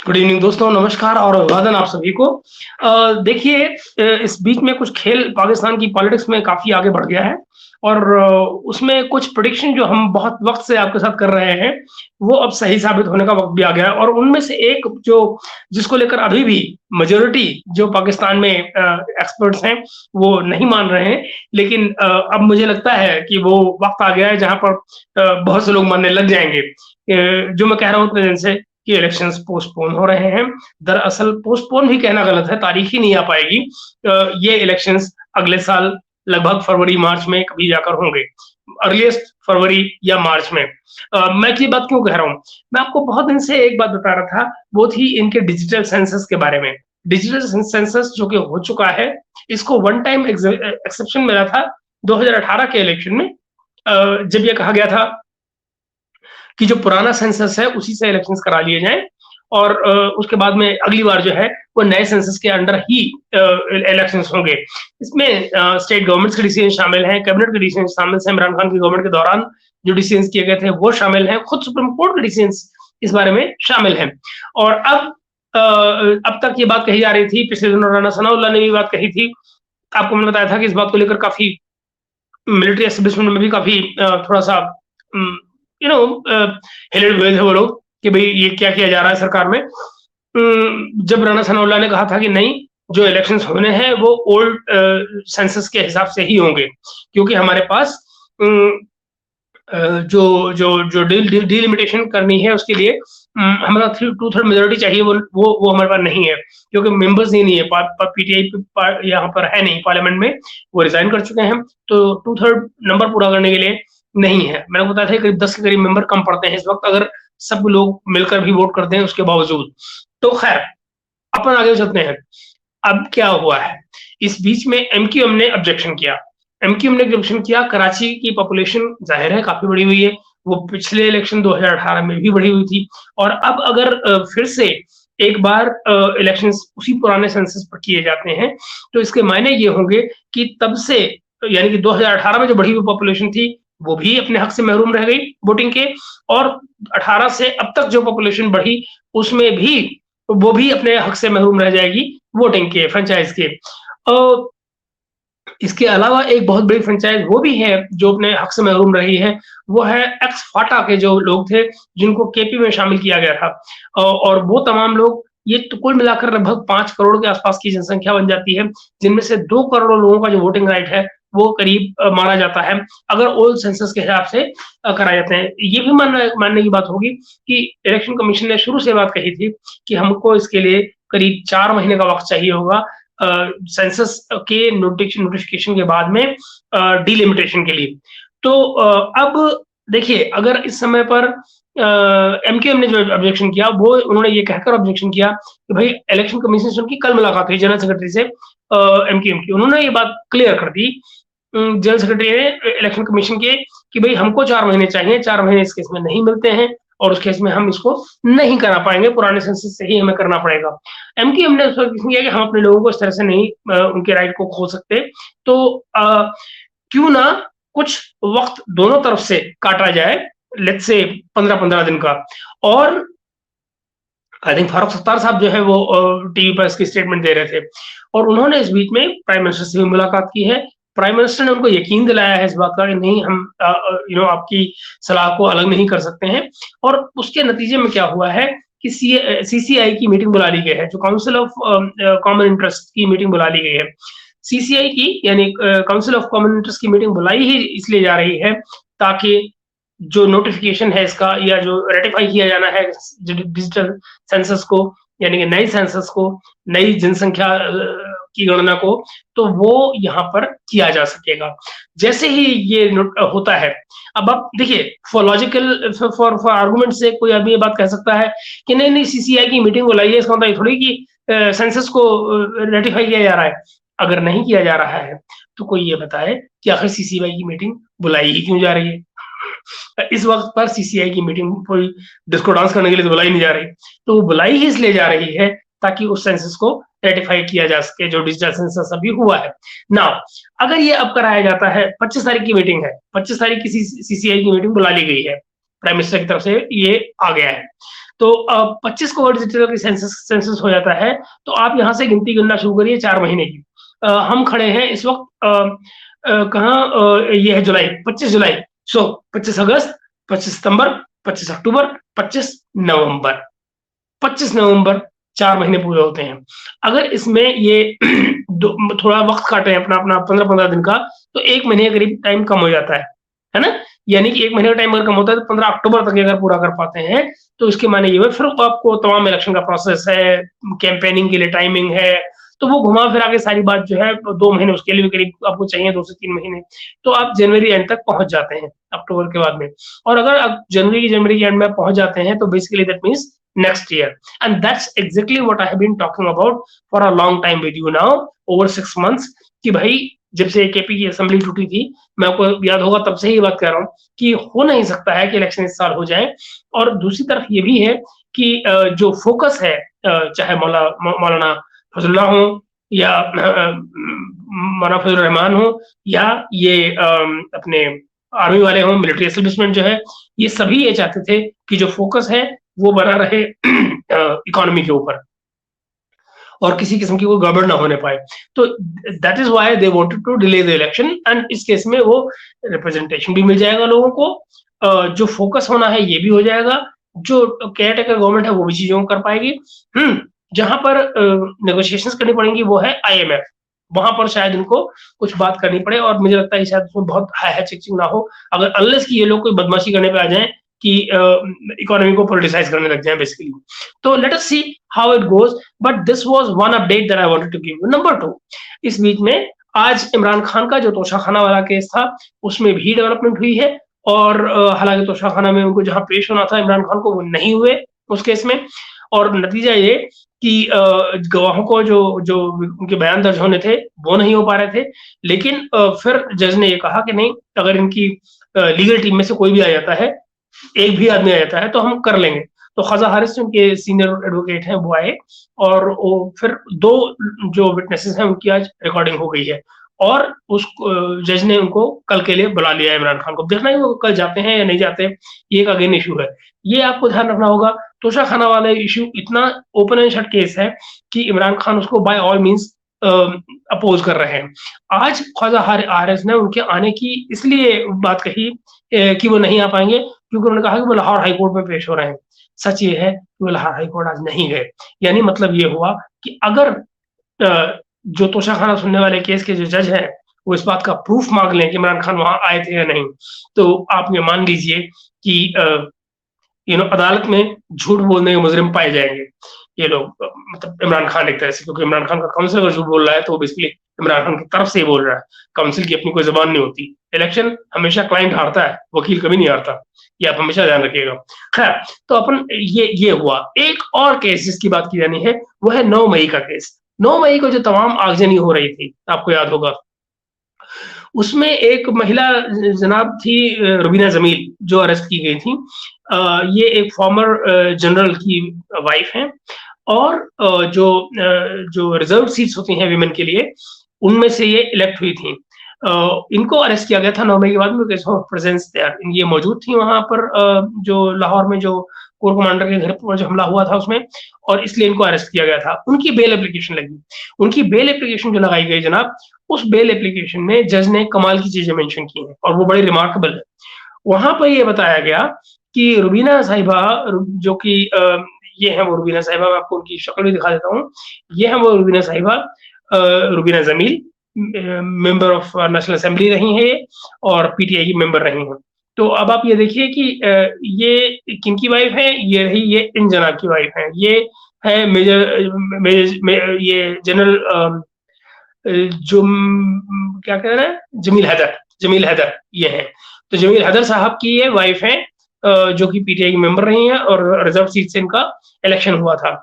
Good evening दोस्तों, नमस्कार और अभिवादन आप सभी को। देखिए, इस बीच में कुछ खेल पाकिस्तान की पॉलिटिक्स में काफ़ी आगे बढ़ गया है और उसमें कुछ प्रेडिक्शन जो हम बहुत वक़्त से आपके साथ कर रहे हैं, वो अब सही साबित होने का वक़्त भी आ गया है और उनमें से एक जो जिसको लेकर अभी भी मेजॉरिटी जो पाकिस्तान में एक्सपर्ट्स हैं, वो नहीं मान रहे हैं। लेकिन अब मुझे लगता है कि वो वक़्त आ गया है जहाँ पर बहुत से लोग मानने लग जाएँगे। जो मैं कह रहा हूँ इतने दिन से कि इलेक्शंस पोस्टपोन हो रहे हैं। दरअसल पोस्टपोन भी कहना गलत है, तारीख ही नहीं आ पाएगी। ये इलेक्शंस अगले साल लगभग फरवरी-मार्च में कभी जाकर होंगे। अर्लीएस्ट फरवरी या मार्च में। मैं ये बात क्यों कह रहा हूँ? मैं आपको बहुत दिन से एक बात बता रहा था, वो थी इनके डिजिटल सेंसस के बारे में। डिजिटल सेंसस जो कि हो चुका है, इसको वन टाइम एक्सेप्शन मिला था 2018 के इलेक्शन में। जब ये कहा गया था कि जो पुराना सेंसस है उसी से इलेक्शंस करा लिए जाएँ और उसके बाद में अगली बार जो है वो नए सेंसस के अंडर ही इलेक्शंस होंगे। इसमें स्टेट गवर्नमेंट्स के डिसीजन शामिल हैं, कैबिनेट के डिसीजन शामिल हैं, इमरान खान की गवर्नमेंट के दौरान जो डिसीजंस किए गए थे वो शामिल हैं, खुद सुप्रीम कोर्ट के डिसीजंस इस बारे में शामिल हैं। और अब तक ये बात कही जा रही थी, पिछले दिनों राणा सनाउल्लाह ने भी बात कही थी। आपको मैंने बताया था कि इस बात को लेकर काफ़ी मिलिट्री एस्टेब्लिशमेंट में भी काफ़ी थोड़ा-सा उम, यू नो हिलड़ हुए थे वो लोग कि भई ये क्या किया जा रहा है सरकार में। जब राणा सनाउल्लाह ने कहा था कि नहीं, जो इलेक्शंस होने हैं वो ओल्ड सेंसस के हिसाब से ही होंगे क्योंकि हमारे पास उम, जो जो जो डिलिमिटेशन करनी है उसके लिए हमारा 2/3 मेजॉरिटी चाहिए वो हमारे पास नहीं है क्योंकि मेंबर्स ही नहीं है पीटीआई यहाँ पर है नहीं पार्लियामेंट में। वो रिजाइन कर चुके हैं तो 2/3 नंबर पूरा करने के लिए नहीं है। मैंने बताया था करीब 10 के करीब मेंबर कम पड़ते हैं इस वक्त अगर सब लोग मिलकर भी वोट करते हैं उसके बावजूद। तो खैर अपन आगे चलते हैं। अब क्या हुआ है? इस बीच में एमक्यूएम ने ऑब्जेक्शन किया। एमक्यूएम ने ऑब्जेक्शन किया, कराची की पॉपुलेशन ज़ाहिर है काफ़ी बढ़ी हुई है। वो पिछले इलेक्शन 2018 में भी बढ़ी हुई थी और अब अगर फिर से एक बार इलेक्शंस उसी पुराने सेंसस पर किए जाते हैं, तो इसके मायने ये होंगे कि तब से यानी कि 2018 में जो बढ़ी हुई पॉपुलेशन थी, वो भी अपने हक से महरूम रह गई वोटिंग के और 18 से अब तक जो पॉपुलेशन बढ़ी, उसमें भी वो भी अपने हक से महरूम रह जाएगी वोटिंग के, फ्रेंचाइज़ के। अ, इसके अलावा एक बहुत बड़ी फ्रेंचाइज़ वो भी है जो अपने हक से महरूम रही है, वो है एक्स फाटा के जो लोग थे, जिनको केपी में शामिल किया गया था। और वो तमाम लोग ये तो कुल मिलाकर लगभग 5 करोड़ के आसपास की जनसंख्या बन जाती है, जिनमें से 2 करोड़ लोगों का जो वोटिंग राइट है, वो करीब माना जाता है, अगर ओल्ड सेंसस के हिसाब से कराए जाते हैं। ये भी मानने की बात होगी कि इलेक्शन कमीशन ने शुरू से बात कही थी कि हमको इसके लिए करीब 4 महीने का वक़्त चाहिए होगा सेंसस के नोटिफिकेशन के बाद में डिलिमिटेशन के लिए। तो अब देखिए अगर इस समय पर एमक्यूएम ने जो ऑब्जेक्शन किया वो उन्होंने ये कहकर ऑब्जेक्शन किया कि भाई इलेक्शन कमीशन से उनकी कल मुलाकात हुई जनरल सेक्रेटरी से एमक्यूएम की। उन्होंने ये बात क्लियर कर दी जनरल सेक्रेटरी ने इलेक्शन कमीशन के कि भाई हमको 4 महीने चाहिए, 4 महीने इस केस में नहीं मिलते हैं और उस केस में हम इसको नहीं करा पाएँगे, पुराने सेंसस से ही हमें करना पड़ेगा। एमक्यूएम ने उस वक़्त किया कि हम अपने लोगों को इस तरह से नहीं उनके राइट को खो सकते। तो क्यों ना कुछ वक़्त दोनों तरफ से काटा जाए, लेट्स से 15-15 दिन का। और आई थिंक फारूक सत्तार साहब जो है वो टीवी पर इसकी स्टेटमेंट दे रहे थे और उन्होंने इस बीच में प्राइम मिनिस्टर से भी मुलाकात की है। प्राइम मिनिस्टर ने उनको यकीन दिलाया है इस बात का कि नहीं हम आपकी सलाह को अलग नहीं कर सकते हैं और उसके नतीजे में क्या हुआ है कि सीसीआई की मीटिंग बुला ली गई है, जो काउंसिल ऑफ कॉमन इंटरेस्ट की मीटिंग बुला ली गई है। सीसीआई की यानी काउंसिल ऑफ कॉमन इंटरेस्ट की मीटिंग बुलाई ही इसलिए जा रही है ताकि जो नोटिफिकेशन है इसका या जो रेटिफाई किया जाना है डिजिटल सेंसस को यानी कि नई सेंसस को, नई जनसंख्या की गणना को, तो वो यहाँ पर किया जा सकेगा। जैसे ही ये होता है, अब आप देखिए फॉर लॉजिकल फॉर आर्गुमेंट से कोई आदमी ये बात कह सकता है कि नहीं सीसीआई की मीटिंग बुलाई है, इसका मतलब ये थोड़ी कि सेंसस को रेटिफाई किया जा रहा है। अगर नहीं किया जा रहा है, तो कोई ये बताए कि आखिर सीसीआई की मीटिंग बुलाई ही क्यों जा रही है? इस वक्त पर सीसीआई की मीटिंग कोई डिस्को डांस करने के लिए तो बुलाई नहीं जा रही, तो वो बुलाई ही इसलिए जा रही है ताकि उस सेंसस को रेटिफाई किया जा सके जो डिजिटल सेंसस अभी हुआ है। नाउ अगर ये अब कराया जाता है, 25 तारीख की मीटिंग है, 25 तारीख की सीसीआई की मीटिंग बुला ली गई है, प्राइम मिनिस्टर की तरफ से ये आ गया है। तो 25 को डिजिटल की सेंसस हो जाता है, तो आप यहाँ से गिनती गिनना शुरू करिए 4 महीने की। हम खड़े हैं इस वक़्त कहाँ ये है जुलाई, 25 जुलाई, सो 25 अगस्त, 25 सितंबर, 25 अक्टूबर, 25 नवंबर। 25 नवंबर 4 महीने पूरे होते हैं। अगर इसमें ये थोड़ा वक़्त काटें अपना 15-15 दिन का, तो 1 महीने के करीब टाइम कम हो जाता है ना? यानी कि 1 महीने का टाइम अगर कम होता है तो 15 अक्टूबर तक अगर पूरा कर पाते हैं, तो इसके मायने ये हुए फिर आपको तमाम इलेक्शन का प्रोसेस है, कैंपेनिंग के लिए टाइमिंग है, तो वो घुमा-फिरा के सारी बात जो है 2 महीने उसके लिए भी करीब आपको चाहिए 2 से 3 महीने। तो आप जनवरी एंड तक पहुँच जाते हैं, अक्टूबर के बाद में। और अगर आप जनवरी के एंड में पहुँच जाते हैं, तो basically that means next year, and that's exactly what I have been talking about for a long time with you now over 6 months कि भाई जब से केपी की असेंबली टूटी थी, मैं आपको याद होगा तब से ही बात कर रहा हूँ कि हो नहीं सकता है कि इलेक्शन इस साल हो जाए। और दूसरी तरफ ये भी है कि जो फोकस है चाहे मौलाना फजलुल्लाह हो या मौलाना फजल रहमान हो या ये अपने आर्मी वाले हों, मिलिट्री एस्टेब्लिशमेंट जो है, ये सभी ये चाहते थे कि जो फोकस है वो बना रहे इकोनॉमी के ऊपर और किसी किस्म की कोई गड़बड़ ना होने पाए। तो that is why they wanted to delay the election and इस केस में वो रिप्रेजेंटेशन भी मिल जाएगा लोगों को, जो फोकस होना है ये भी हो जाएगा, जो केयर टेकर गवर्नमेंट है वो भी चीजों को कर पाएगी। जहां पर नेगोशिएशंस करनी पड़ेंगी वो है आईएमएफ, वहां पर शायद इनको कुछ बात करनी पड़े और मुझे लगता है शायद उसमें बहुत हाई चिकचिक ना हो, अगर अनलेस कि ये लोग कोई बदमाशी करने पे आ जाएं कि इकोनॉमी को पॉलिटिसाइज करने लग जाए बेसिकली। तो let us see how it goes, but this was one update that I wanted to give you. Number 2, इस बीच में आज इमरान खान का जो तोशाखाना वाला केस था उसमें भी डेवलपमेंट हुई है और हालांकि तोशाखाना में उनको जहां पेश होना था इमरान खान को वो नहीं हुए उस केस में, और नतीजा ये कि गवाहों को जो जो उनके बयान दर्ज होने थे वो नहीं हो पा रहे थे, लेकिन फिर जज ने ये कहा कि नहीं, अगर इनकी लीगल टीम में से कोई भी आ जाता है, एक भी आदमी आ जाता है तो हम कर लेंगे। तो ख्वाजा हारिस उनके सीनियर एडवोकेट हैं वो आए और वो फिर 2 जो विटनेसेस हैं उनकी आज रिकॉर्डिंग हो गई है और उस जज ने उनको कल के लिए बुला लिया है इमरान खान को। देखना ही वो कल जाते हैं या नहीं जाते हैं, ये एक अगेन इशू है। ये आपको ध्यान रखना होगा, तोशाखाना वाला इशू इतना ओपन एंड शट केस है कि इमरान खान उसको बाय ऑल मीन्स अपोज कर रहे हैं। आज ख्वाजा हारिस ने उनके आने की इसलिए बात कही कि वो नहीं आ पाएंगे क्योंकि उन्होंने कहा कि वो लाहौर हाई कोर्ट में पेश हो रहे हैं। सच ये है कि वो लाहौर हाई कोर्ट आज नहीं गए, यानी मतलब ये हुआ कि अगर जो तोशाखाना सुनने वाले केस के जो जज हैं वो इस बात का प्रूफ मांग लें कि इमरान खान वहां आए थे या नहीं, तो आप ये मान लीजिए कि अदालत में झूठ बोलने के मुजरिम पाए जाएंगे ये लोग, मतलब इमरान खान एक तरह से, क्योंकि इमरान खान का काउंसिल अगर झूठ बोल रहा है तो वो बेसिकली इमरान खान की तरफ से ही बोल रहा है, काउंसिल की अपनी कोई जबान नहीं होती। इलेक्शन हमेशा क्लाइंट हारता है, वकील कभी नहीं हारता, ये आप हमेशा ध्यान रखिएगा। खैर, तो अपन ये हुआ। एक और केस जिसकी बात की जानी है वो है 9 मई का केस। 9 मई को जो तमाम आगजनी हो रही थी आपको याद होगा, उसमें एक महिला जनाब थी रुबीना जमील जो अरेस्ट की गई थी। ये एक फॉर्मर जनरल की वाइफ हैं और जो रिजर्व सीट्स होती हैं विमेन के लिए उनमें से ये इलेक्ट हुई थी। इनको अरेस्ट किया गया था 9 मई के बाद में केस ऑफ प्रेजेंस देयर, ये मौजूद थी वहां पर जो लाहौर में जो कोर कमांडर के घर पर जो हमला हुआ था उसमें, और इसलिए इनको अरेस्ट किया गया था। उनकी बेल एप्लीकेशन लगी, उनकी बेल एप्लीकेशन जो लगाई गई जनाब, उस बेल एप्लीकेशन में जज ने कमाल की चीजें मेंशन की हैं और वो बड़ी रिमार्केबल है। वहां पर ये बताया गया कि रुबीना साहिबा जो कि ये है वो रुबीना साहिबा, मैं आपको उनकी शक्ल भी दिखा देता हूँ। ये है वो Rubina sahiba, Rubina Jamil, member of national assembly रही हैं ये और पीटीआई की मेंबर रही हैं। तो अब आप ये देखिए कि ये किनकी वाइफ है, ये रही ये इन जनाब की वाइफ है, ये है ये जनरल जो क्या कह रहे हैं, जमील हैदर ये है। तो जमील हैदर साहब की ये वाइफ है जो कि पीटीआई की मेंबर रही हैं और रिजर्व सीट से इनका इलेक्शन हुआ था।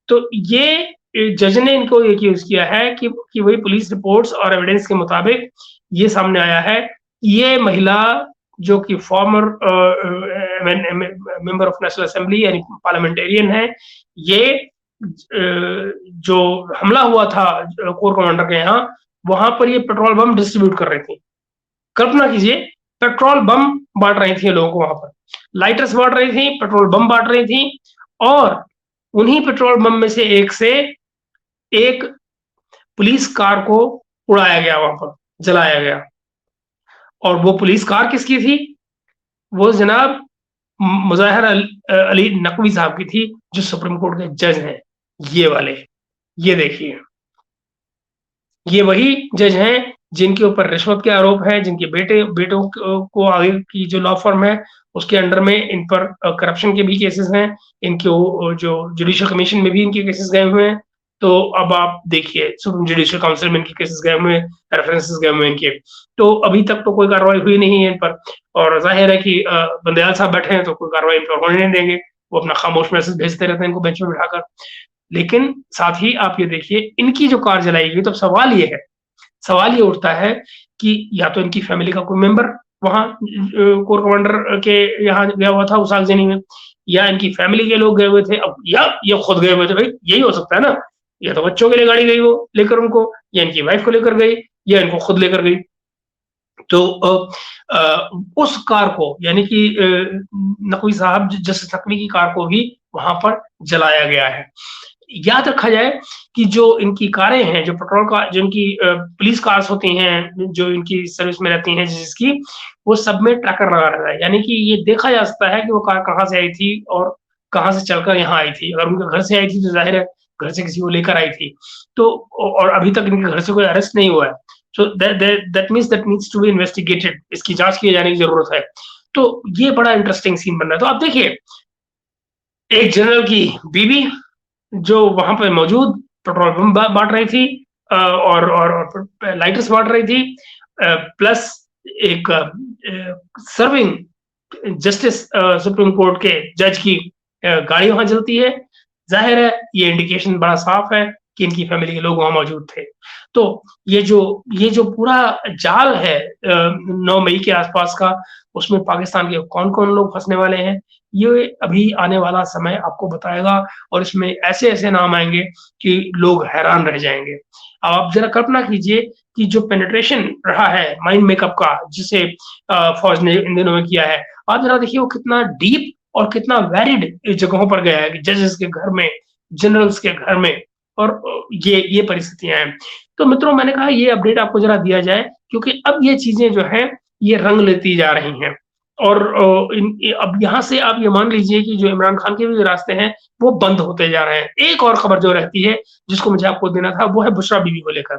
तो ये जज ने इनको ये एक्यूज किया है कि वही पुलिस रिपोर्ट्स और एविडेंस के मुताबिक ये सामने आया है, ये महिला जो कि farmer member of national assembly यानी पार्लियामेंटेरियन है, ये जो हमला हुआ था कोर कमांडर के यहाँ, वहां पर ये पेट्रोल बम डिस्ट्रीब्यूट कर रही थी। कल्पना कीजिए पेट्रोल बम बाँट रही थी लोगों को वहाँ पर। लाइटर्स बाँट रही थी, पेट्रोल बम बाँट रही थी और उन्हीं पेट्रोल बम में से एक पुलिस कार को उड़ाया गया वहाँ पर, जलाया गया। और वो पुलिस कार किसकी थी? वो जनाब मुज़ाहिर अली नकवी साहब की थी, जो सुप्रीम कोर्ट के जज हैं, ये वाले। ये देखिए, ये वही जज हैं जिनके ऊपर रिश्वत के आरोप हैं, जिनके बेटों को आगे की जो लॉ फर्म है, उसके अंडर में इन पर करप्शन के भी केसेस हैं। इनके जो जुडिशियल कमीशन में भी इनके केसेस गए हुए हैं। तो अब आप देखिए, सुप्रीम जुडिशियल काउंसिल में इनके केसेस गए हुए हैं, रेफरेंसेस गए हुए हैं इनके। तो अभी तक तो कोई कार्रवाई हुई नहीं है इन पर, और ज़ाहिर है कि बंदयाल साहब बैठे हैं तो कोई कार्रवाई इन पर होने नहीं देंगे। वो अपना खामोश मैसेज भेजते रहते हैं इनको बेंच में बिठाकर। लेकिन साथ ही आप ये देखिए, इनकी जो कार जलाई गई, तो सवाल ये उठता है कि या तो इनकी फैमिली का कोई मेंबर वहाँ कोर कमांडर के यहाँ गया हुआ था उस आगजनी में, या इनकी फैमिली के लोग गए हुए थे, अब या ये खुद गए हुए थे। भाई यही हो सकता है ना, या तो बच्चों के लिए गाड़ी गई वो लेकर उनको, या इनकी वाइफ को लेकर गई, या इनको खुद लेकर गई। तो उस कार को, यानी कि नकवी साहब जस्टिस नकवी की कार को भी वहां पर जलाया गया है। याद रखा जाए कि जो इनकी कारें हैं, जो पेट्रोल का जो इनकी पुलिस कार्स होती हैं, जो इनकी सर्विस में रहती हैं जिसकी, वो सब में ट्रैकर लगा रहता है। यानी कि ये देखा जा सकता है कि वो कार कहाँ से आई थी और कहाँ से चलकर यहाँ आई थी। अगर उनके घर से आई थी तो ज़ाहिर है घर से किसी को लेकर आई थी। तो और अभी तक इनके घर से कोई अरेस्ट नहीं हुआ है। So that means that needs to be investigated, इसकी जाँच किए जाने की ज़रूरत है। तो ये बड़ा इंटरेस्टिंग सीन बन रहा है। तो आप देखिए, एक जनरल की बीवी जो वहाँ पे मौजूद पेट्रोल बम बाँट रही थी, और लाइटर्स बाँट रही थी, प्लस एक सर्विंग जस्टिस सुप्रीम कोर्ट के जज की गाड़ी वहाँ जलती है। ज़ाहिर है ये इंडिकेशन बड़ा साफ है कि इनकी फैमिली के लोग वहाँ मौजूद थे। तो ये जो पूरा जाल है 9 मई के आसपास का, उसमें पाकिस्तान के कौन-कौन लोग फँसने वाले हैं, ये अभी आने वाला समय आपको बताएगा। और इसमें ऐसे-ऐसे नाम आएँगे कि लोग हैरान रह जाएँगे। अब आप ज़रा कल्पना कीजिए कि जो पेनिट्रेशन रहा है माइंड मेकअप का, जिसे फ़ौज ने इन दिनों में किया है, आप ज़रा देखिए वो कितना डीप और कितना वैलिड जगहों पर गया है, कि जजेस के घर में, जनरल्स के घर में, और ये परिस्थितियाँ हैं। तो मित्रों, मैंने कहा ये अपडेट आपको ज़रा दिया जाए, क्योंकि अब ये चीज़ें जो हैं, ये रंग लेती जा रही हैं। और अब यहाँ से आप ये मान लीजिए कि जो इमरान खान के भी जो रास्ते हैं, वो बंद होते जा रहे हैं। एक और खबर जो रहती है, जिसको मुझे आपको देना था, वो है बुशरा बीबी को लेकर।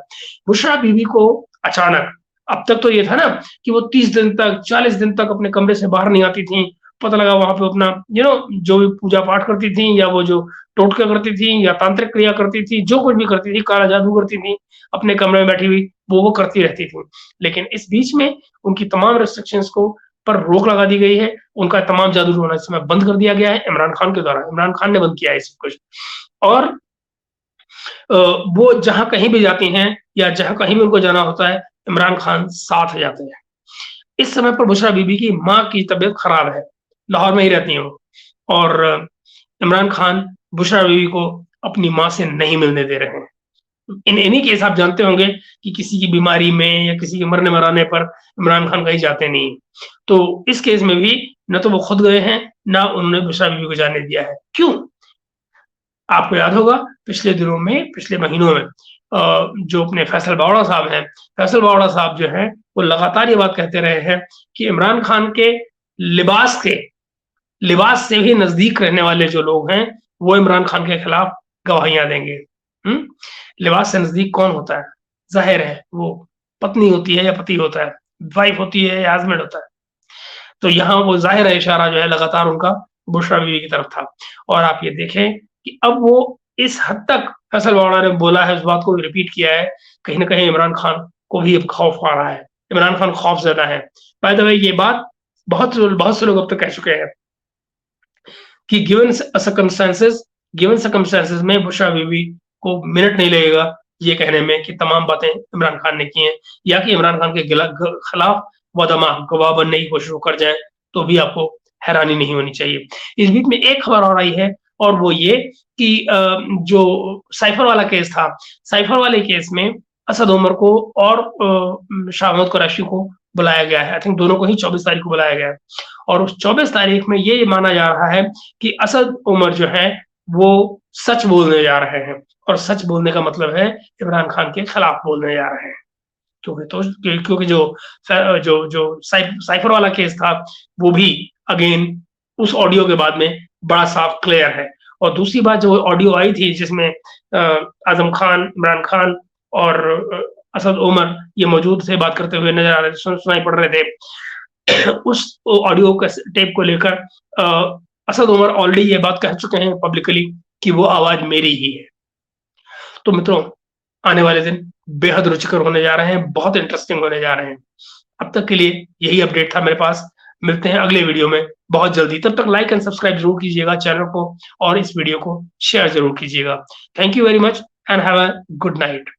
बुशरा बीबी को अचानक, अब तक तो ये था ना कि वो 30 दिन तक, 40 दिन तक अपने कमरे से बाहर नहीं आती थीं। पता लगा वहाँ पे अपना जो भी पूजा-पाठ करती थीं, या वो जो टोटके करती थीं, या तांत्रिक क्रिया करती थीं, जो कुछ भी करती थीं, काला जादू करती थीं, अपने कमरे में बैठी हुई, वो करती रहती थीं। लेकिन इस बीच में उनकी तमाम रिस्ट्रिक्शंस को पर रोक लगा दी गई है। उनका तमाम जादू टोना इस समय बंद कर दिया गया है इमरान खान के द्वारा। इमरान खान ने बंद किया है सब कुछ। और वो जहाँ कहीं भी जाती हैं, या जहाँ कहीं भी उनको जाना होता है, इमरान खान साथ जाते हैं। इस समय पर बुशरा बीबी की माँ की तबीयत खराब है, लाहौर में ही रहती हैं वो, और इमरान खान बुशरा बीबी को अपनी माँ से नहीं मिलने दे रहे हैं। इन एनी केस आप जानते होंगे कि किसी की बीमारी में या किसी के मरने-मराने पर इमरान खान कहीं जाते नहीं। तो इस केस में भी न तो वो खुद गए हैं, ना उन्होंने बुशरा बीबी को जाने दिया है। क्यों? आपको याद होगा पिछले दिनों में, पिछले महीनों में जो अपने फैसल बावड़ा साहब हैं, फैसल बावड़ा साहब जो हैं, वो लगातार ये बात कहते रहे हैं कि इमरान खान के लिबास के लिबास से भी नज़दीक रहने वाले जो लोग हैं, वो इमरान खान के खिलाफ गवाहियाँ देंगे। हुँ? लिबास से नज़दीक कौन होता है? ज़ाहिर है वो पत्नी होती है या पति होता है, वाइफ़ होती है या हस्बैंड होता है। तो यहाँ वो ज़ाहिर है इशारा जो है लगातार उनका बुशरा बीवी की तरफ था। और आप ये देखें कि अब वो इस हद तक फैसल बावड़ा ने बोला है, उस बात को रिपीट किया है, कहीं न कहीं इमरान खान को भी अब खौफ आ रहा है। इमरान खान खौफ़ज़दा है। बाय द वे ये बात बहुत से लोग अब तक कह चुके हैं कि गिवन सर्कमस्टेंसेस में बुशरा बीवी को मिनट नहीं लगेगा ये कहने में कि तमाम बातें इमरान खान ने की हैं, या कि इमरान खान के खिलाफ बदमा गवाह बनने की कोशिश कर जाए, तो भी आपको हैरानी नहीं होनी चाहिए। इस बीच में एक खबर और आई है, और वो ये कि जो साइफर वाला केस था, साइफर वाले केस में असद उमर को और शाह महमूद कुरैशी को बुलाया गया है। आई थिंक दोनों को ही 24 तारीख को बुलाया गया है और उस 24 तारीख में ये माना जा रहा है कि असद उमर जो है वो सच बोलने जा रहे हैं और सच बोलने का मतलब है इमरान खान के खिलाफ बोलने जा रहे हैं। क्योंकि जो साइफर वाला केस था वो भी अगेन उस ऑडियो के बाद में बड़ा साफ क्लियर है। और दूसरी बात, जो ऑडियो आई थी जिसमें आजम खान, इमरान खान और असद उमर ये मौजूद थे, बात करते हुए नजर आ रहे थे, सुनाई पड़ रहे थे। उस ऑडियो का टेप को लेकर असद उमर ऑलरेडी ये बात कह चुके हैं पब्लिकली कि वो आवाज मेरी ही है। तो मित्रों, आने वाले दिन बेहद रुचिकर होने जा रहे हैं, बहुत इंटरेस्टिंग होने जा रहे हैं। अब तक के लिए यही अपडेट था मेरे पास। मिलते हैं अगले वीडियो में बहुत जल्दी। तब तक लाइक एंड सब्सक्राइब जरूर कीजिएगा चैनल को और इस वीडियो को शेयर जरूर कीजिएगा। Thank you very much and have a good night.